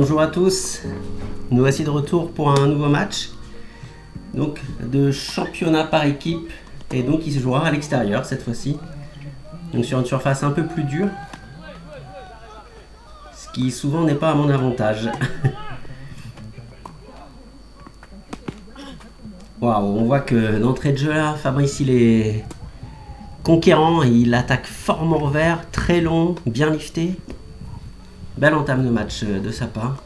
Bonjour à tous, nous voici de retour pour un nouveau match donc de championnat par équipe et donc il se jouera à l'extérieur cette fois-ci, donc sur une surface un peu plus dure, ce qui souvent n'est pas à mon avantage. Waouh, on voit que d'entrée de jeu là, Fabrice il est conquérant, il attaque fort mort vert, très long, bien lifté. Belle entame de match de sa part.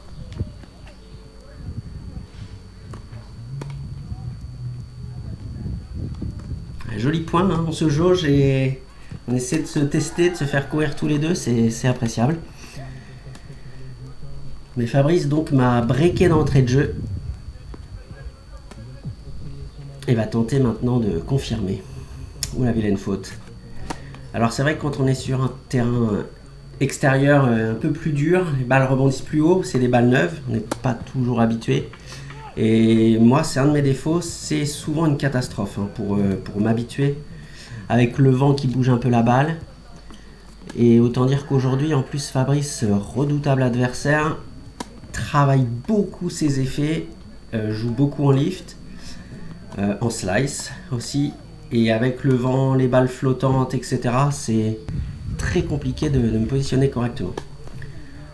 Joli point, hein, on se jauge et on essaie de se tester, de se faire courir tous les deux, c'est appréciable. Mais Fabrice donc m'a breaké d'entrée de jeu et va tenter maintenant de confirmer. Ouh la vilaine faute. Alors c'est vrai que quand on est sur un terrain extérieur un peu plus dur, les balles rebondissent plus haut, c'est des balles neuves, on n'est pas toujours habitué. Et moi, c'est un de mes défauts, c'est souvent une catastrophe hein, pour m'habituer avec le vent qui bouge un peu la balle. Et autant dire qu'aujourd'hui, en plus, Fabrice, redoutable adversaire, travaille beaucoup ses effets, joue beaucoup en lift, en slice aussi. Et avec le vent, les balles flottantes, etc., c'est très compliqué de me positionner correctement.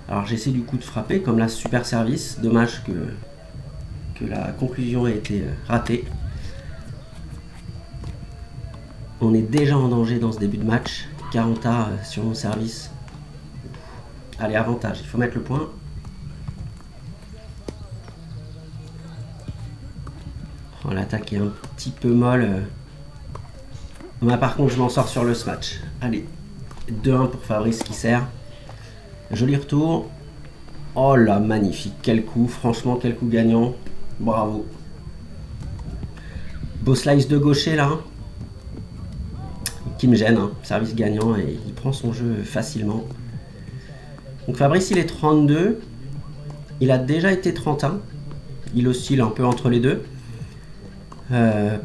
Alors j'essaie du coup de frapper, comme là, super service. Dommage que la conclusion a été ratée. On est déjà en danger dans ce début de match. 40 A sur mon service. Allez, avantage, il faut mettre le point. Oh, l'attaque est un petit peu molle. Moi par contre je m'en sors sur le smash. Allez, 2-1 pour Fabrice qui sert. Joli retour. Oh là, magnifique, quel coup, franchement quel coup gagnant. Bravo. Beau slice de gaucher là. Qui me gêne, hein. Service gagnant et il prend son jeu facilement. Donc Fabrice il est 32. Il a déjà été 31. Il oscille un peu entre les deux.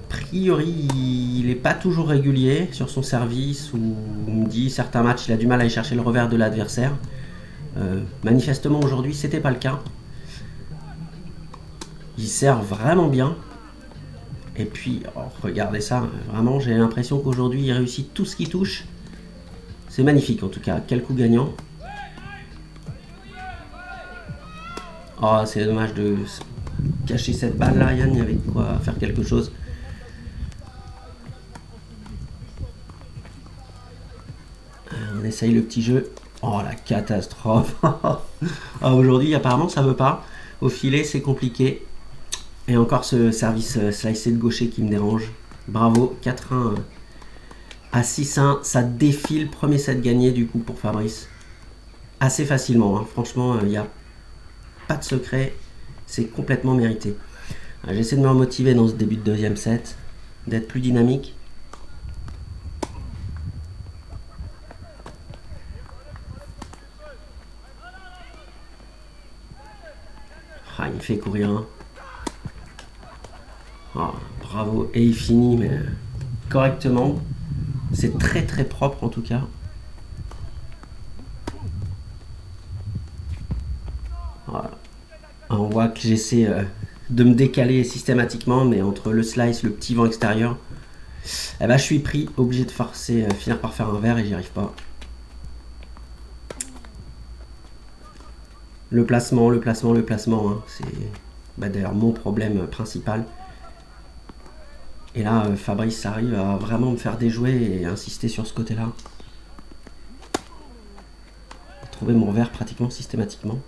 Priori il n'est pas toujours régulier sur son service, ou on me dit certains matchs il a du mal à aller chercher le revers de l'adversaire. Manifestement aujourd'hui c'était pas le cas. Il sert vraiment bien. Et puis, oh, regardez ça, vraiment j'ai l'impression qu'aujourd'hui il réussit tout ce qu'il touche. C'est magnifique en tout cas, quel coup gagnant. Oh, c'est dommage de cacher cette balle là, Yann, il y avait quoi faire quelque chose. On essaye le petit jeu. Oh la catastrophe. Aujourd'hui apparemment ça veut pas. Au filet c'est compliqué. Et encore ce service slicé de gaucher qui me dérange. Bravo, 4-1 à 6-1. Ça défile, premier set gagné du coup pour Fabrice. Assez facilement, hein. Franchement, il n'y a pas de secret. C'est complètement mérité. J'essaie de me remotiver dans ce début de deuxième set. D'être plus dynamique. Ah, il me fait courir un. Oh, bravo, et il finit mais correctement. C'est très très propre en tout cas. Voilà. On voit que j'essaie de me décaler systématiquement, mais entre le slice, le petit vent extérieur, eh ben, je suis pris, obligé de forcer, finir par faire un verre et j'y arrive pas. Le placement, hein, c'est d'ailleurs mon problème principal. Et là, Fabrice arrive à vraiment me faire déjouer et insister sur ce côté-là. Trouver mon verre pratiquement systématiquement.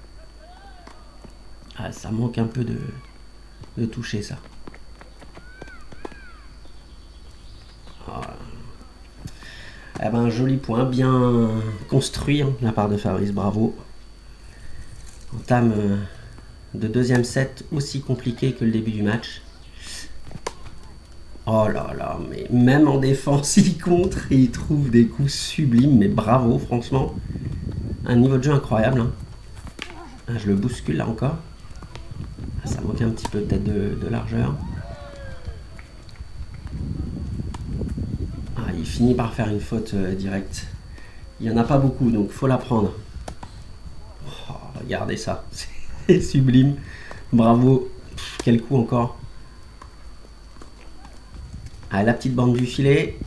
Ah, ça manque un peu de toucher ça. Voilà. Eh ben, un joli point, bien construit hein, de la part de Fabrice, bravo. Entame de deuxième set aussi compliqué que le début du match. Oh là là, mais même en défense, il contre et il trouve des coups sublimes. Mais bravo, franchement. Un niveau de jeu incroyable. Hein. Ah, je le bouscule là encore. Ah, ça manque un petit peu peut-être de largeur. Ah, il finit par faire une faute directe. Il n'y en a pas beaucoup, donc faut la prendre. Oh, regardez ça. C'est sublime. Bravo. Quel coup encore. Ah, la petite bande du filet.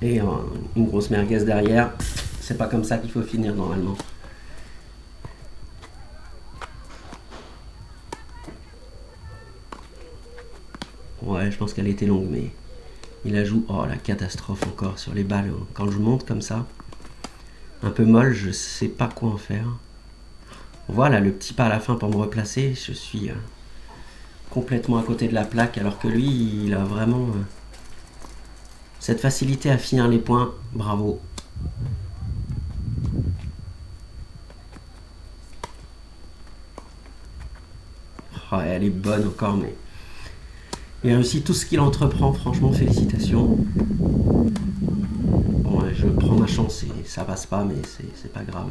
Et une grosse merguez derrière. C'est pas comme ça qu'il faut finir normalement. Ouais, je pense qu'elle était longue, mais il la joue. Oh, la catastrophe encore sur les balles. Quand je monte comme ça, un peu molle, je sais pas quoi en faire. Voilà le petit pas à la fin pour me replacer. Je suis complètement à côté de la plaque, alors que lui, il a vraiment cette facilité à finir les points. Bravo. Oh, elle est bonne encore, mais il réussit tout ce qu'il entreprend. Franchement, félicitations. Bon, je prends ma chance et ça passe pas, mais c'est pas grave.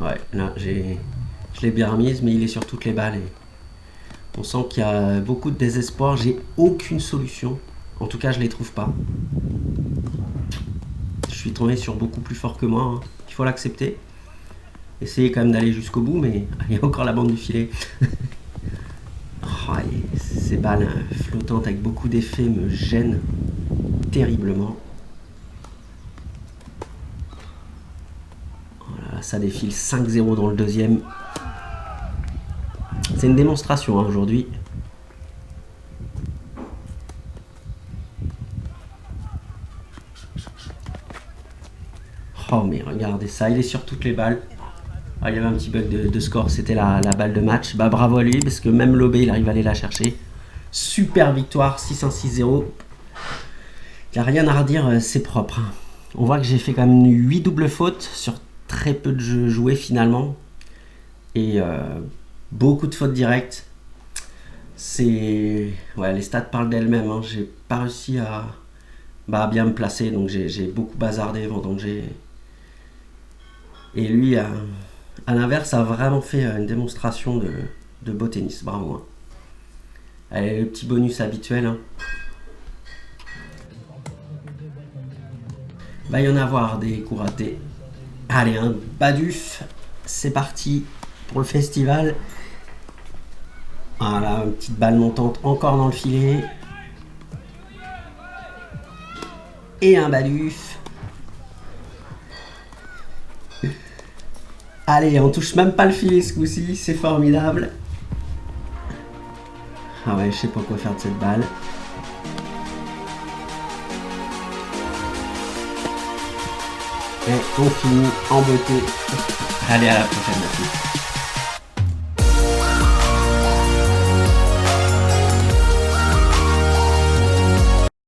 Ouais, là, je l'ai bien remise, mais il est sur toutes les balles. Et on sent qu'il y a beaucoup de désespoir. J'ai aucune solution. En tout cas, je les trouve pas. Je suis tombé sur beaucoup plus fort que moi. Hein. Il faut l'accepter. Essayer quand même d'aller jusqu'au bout, mais il y a encore la bande du filet. Oh, ces balles flottantes avec beaucoup d'effets me gênent terriblement. Voilà, ça défile 5-0 dans le deuxième. C'est une démonstration hein, aujourd'hui. Oh mais regardez ça, il est sur toutes les balles. Ah, il y avait un petit bug de score, c'était la balle de match. Bah bravo à lui, parce que même Lobé, il arrive à aller la chercher. Super victoire, 6-1-6-0. Il n'y a rien à redire, c'est propre. On voit que j'ai fait quand même 8 doubles fautes sur très peu de jeux joués finalement. Et beaucoup de fautes directes. Ouais, les stats parlent d'elles-mêmes. Hein. J'ai pas réussi à bien me placer, donc j'ai beaucoup bazardé pendant que j'ai... Et lui, à l'inverse, a vraiment fait une démonstration de beau tennis. Bravo. Hein. Allez, le petit bonus habituel. Hein. Va y en avoir des coups ratés. Allez, un baduf. C'est parti pour le festival. Voilà, une petite balle montante encore dans le filet. Et un baduf. Allez, on touche même pas le filet ce coup-ci, c'est formidable. Ah ouais, je sais pas quoi faire de cette balle. Et on finit en beauté. Allez, à la prochaine, merci.